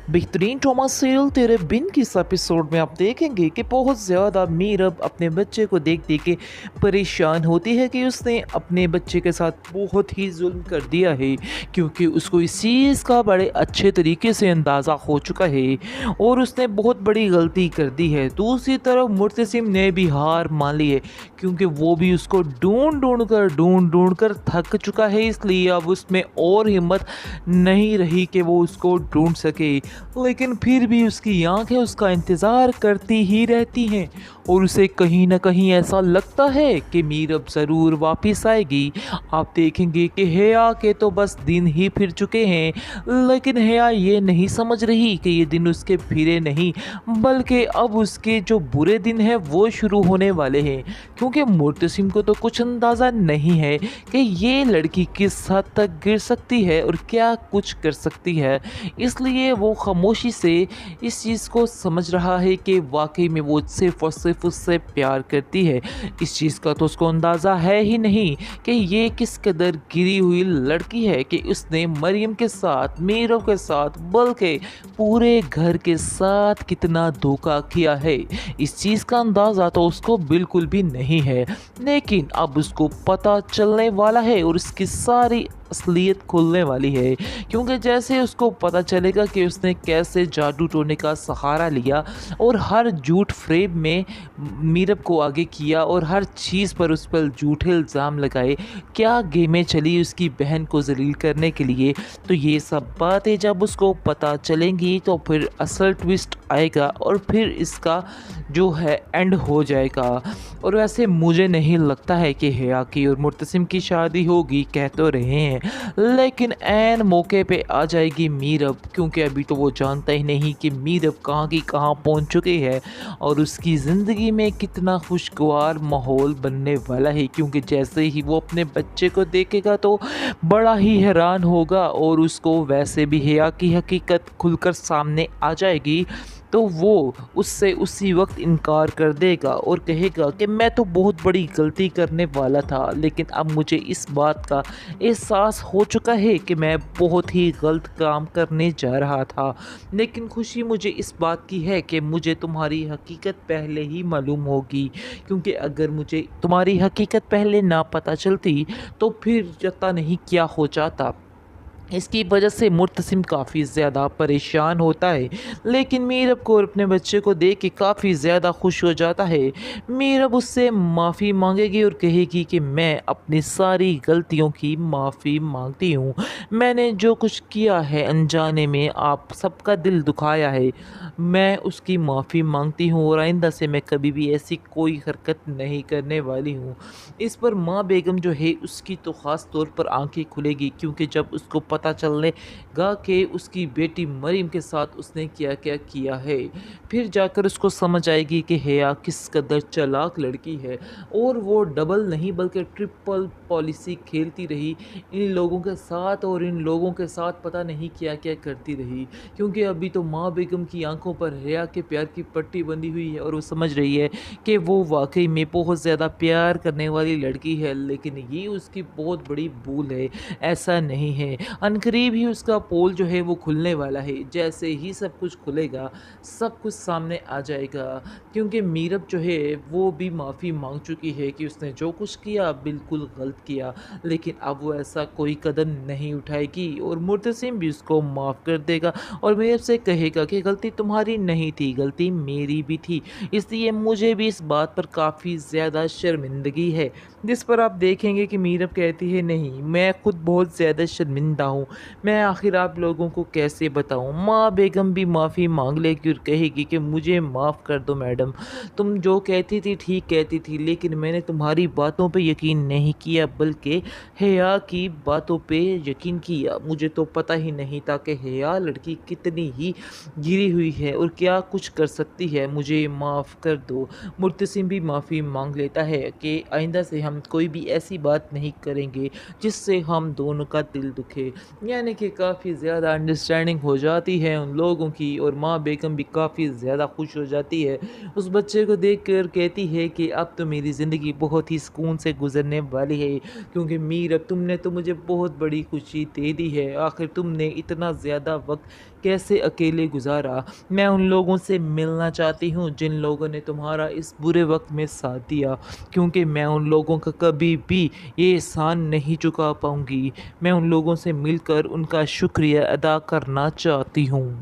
बेहतरीन trauma serial तेरे बिन की इस एपिसोड में आप देखेंगे कि बहुत ज़्यादा मीरब अपने बच्चे को देख देख के परेशान होती है कि उसने अपने बच्चे के साथ बहुत ही जुल्म कर दिया है, क्योंकि उसको इस चीज़ का बड़े अच्छे तरीके से अंदाज़ा हो चुका है और उसने बहुत बड़ी गलती कर दी है। दूसरी तरफ मुर्तसिम ने भी हार मान ली है, क्योंकि वो भी उसको ढूंढ ढूंढ कर थक चुका है, इसलिए अब उसमें और हिम्मत नहीं रही कि वो उसको ढूंढ सके। लेकिन फिर भी उसकी आंखें उसका इंतज़ार करती ही रहती हैं और उसे कहीं ना कहीं ऐसा लगता है कि मीर अब ज़रूर वापस आएगी। आप देखेंगे कि हेया के तो बस दिन ही फिर चुके हैं, लेकिन हेया ये नहीं समझ रही कि ये दिन उसके फिरे नहीं, बल्कि अब उसके जो बुरे दिन हैं वो शुरू होने वाले हैं, क्योंकि मुर्तसिम को तो कुछ अंदाज़ा नहीं है कि ये लड़की किस हद तक गिर सकती है और क्या कुछ कर सकती है। इसलिए वो खामोशी से इस चीज़ को समझ रहा है कि वाकई में वो सिर्फ़ और सिर्फ उससे प्यार करती है। इस चीज़ का तो उसको अंदाज़ा है ही नहीं कि ये किस कदर गिरी हुई लड़की है कि उसने मरियम के साथ, मीरव के साथ, बल्कि पूरे घर के साथ कितना धोखा किया है। इस चीज़ का अंदाज़ा तो उसको बिल्कुल भी नहीं है, लेकिन अब उसको पता चलने वाला है और उसकी सारी असलियत खुलने वाली है, क्योंकि जैसे उसको पता चलेगा कि उसने कैसे जादू टोने का सहारा लिया और हर झूठ फ्रेब में मीरब को आगे किया और हर चीज़ पर उस पर झूठे इल्ज़ाम लगाए, क्या गेमें चली उसकी बहन को जलील करने के लिए। तो ये सब बातें जब उसको पता चलेंगी तो फिर असल ट्विस्ट आएगा और फिर इसका जो है एंड हो जाएगा। और वैसे मुझे नहीं लगता है कि हेया की और मुर्तसिम की शादी होगी, कह तो रहे हैं, लेकिन ऐन मौके पे आ जाएगी मीरब, क्योंकि अभी तो वो जानता ही नहीं कि मीरब कहाँ की कहाँ पहुँच चुकी है और उसकी ज़िंदगी में कितना खुशगवार माहौल बनने वाला है। क्योंकि जैसे ही वो अपने बच्चे को देखेगा तो बड़ा ही हैरान होगा और उसको वैसे भी हेया की हकीकत खुलकर सामने आ जाएगी, तो वो उससे उसी वक्त इनकार कर देगा और कहेगा कि मैं तो बहुत बड़ी गलती करने वाला था, लेकिन अब मुझे इस बात का एहसास हो चुका है कि मैं बहुत ही गलत काम करने जा रहा था। लेकिन खुशी मुझे इस बात की है कि मुझे तुम्हारी हकीकत पहले ही मालूम होगी, क्योंकि अगर मुझे तुम्हारी हकीकत पहले ना पता चलती तो फिर पता नहीं क्या हो जाता। इसकी वजह से मुर्तसिम काफ़ी ज़्यादा परेशान होता है, लेकिन मीरब को और अपने बच्चे को देख के काफ़ी ज़्यादा खुश हो जाता है। मीरब उससे माफ़ी मांगेगी और कहेगी कि मैं अपनी सारी गलतियों की माफ़ी मांगती हूँ। मैंने जो कुछ किया है अनजाने में आप सबका दिल दुखाया है, मैं उसकी माफ़ी मांगती हूँ और आइंदा से मैं कभी भी ऐसी कोई हरकत नहीं करने वाली हूँ। इस पर माँ बेगम जो है उसकी तो ख़ास तौर पर आंखें खुलेगी, क्योंकि जब उसको पता चलेगा कि उसकी बेटी मरीम के साथ उसने क्या क्या किया है, फिर जाकर उसको समझ आएगी कि हेया किस कदर चालाक लड़की है और वो डबल नहीं बल्कि ट्रिपल पॉलिसी खेलती रही इन लोगों के साथ और इन लोगों के साथ पता नहीं क्या क्या करती रही। क्योंकि अभी तो माँ बेगम की आंखों पर हेया के प्यार की पट्टी बंधी हुई है और वो समझ रही है कि वो वाकई में बहुत ज़्यादा प्यार करने वाली लड़की है, लेकिन ये उसकी बहुत बड़ी भूल है, ऐसा नहीं है। अनकरीब ही उसका पोल जो है वो खुलने वाला है, जैसे ही सब कुछ खुलेगा सब कुछ सामने आ जाएगा, क्योंकि मीरब जो है वो भी माफ़ी मांग चुकी है कि उसने जो कुछ किया बिल्कुल गलत किया, लेकिन अब वो ऐसा कोई कदम नहीं उठाएगी और मुर्तसिम भी उसको माफ़ कर देगा और मीरब से कहेगा कि गलती तुम्हारी नहीं थी, गलती मेरी भी थी, इसलिए मुझे भी इस बात पर काफ़ी ज़्यादा शर्मिंदगी है। जिस पर आप देखेंगे कि मीरब कहती है नहीं, मैं खुद बहुत ज़्यादा शर्मिंदा हूँ, मैं आखिर आप लोगों को कैसे बताऊँ। माँ बेगम भी माफ़ी मांग लेगी और कहेगी कि मुझे माफ़ कर दो मैडम, तुम जो कहती थी ठीक कहती थी, लेकिन मैंने तुम्हारी बातों पे यकीन नहीं किया बल्कि हेया की बातों पे यकीन किया। मुझे तो पता ही नहीं था कि हेया लड़की कितनी ही गिरी हुई है और क्या कुछ कर सकती है, मुझे माफ़ कर दो। मुर्तसिम भी माफ़ी मांग लेता है कि आइंदा से हम कोई भी ऐसी बात नहीं करेंगे जिससे हम दोनों का दिल दुखे। یعنی کہ کافی زیادہ انڈرسٹینڈنگ ہو جاتی ہے ان لوگوں کی، اور ماں بیگم بھی کافی زیادہ خوش ہو جاتی ہے اس بچے کو دیکھ کر، کہتی ہے کہ اب تو میری زندگی بہت ہی سکون سے گزرنے والی ہے، کیونکہ میر اب تم نے تو مجھے بہت بڑی خوشی دے دی ہے۔ آخر تم نے اتنا زیادہ وقت کیسے اکیلے گزارا؟ میں ان لوگوں سے ملنا چاہتی ہوں جن لوگوں نے تمہارا اس برے وقت میں ساتھ دیا، کیونکہ میں ان لوگوں کا کبھی بھی یہ احسان نہیں چکا پاؤں گی۔ میں ان لوگوں سے مل کر ان کا شکریہ ادا کرنا چاہتی ہوں۔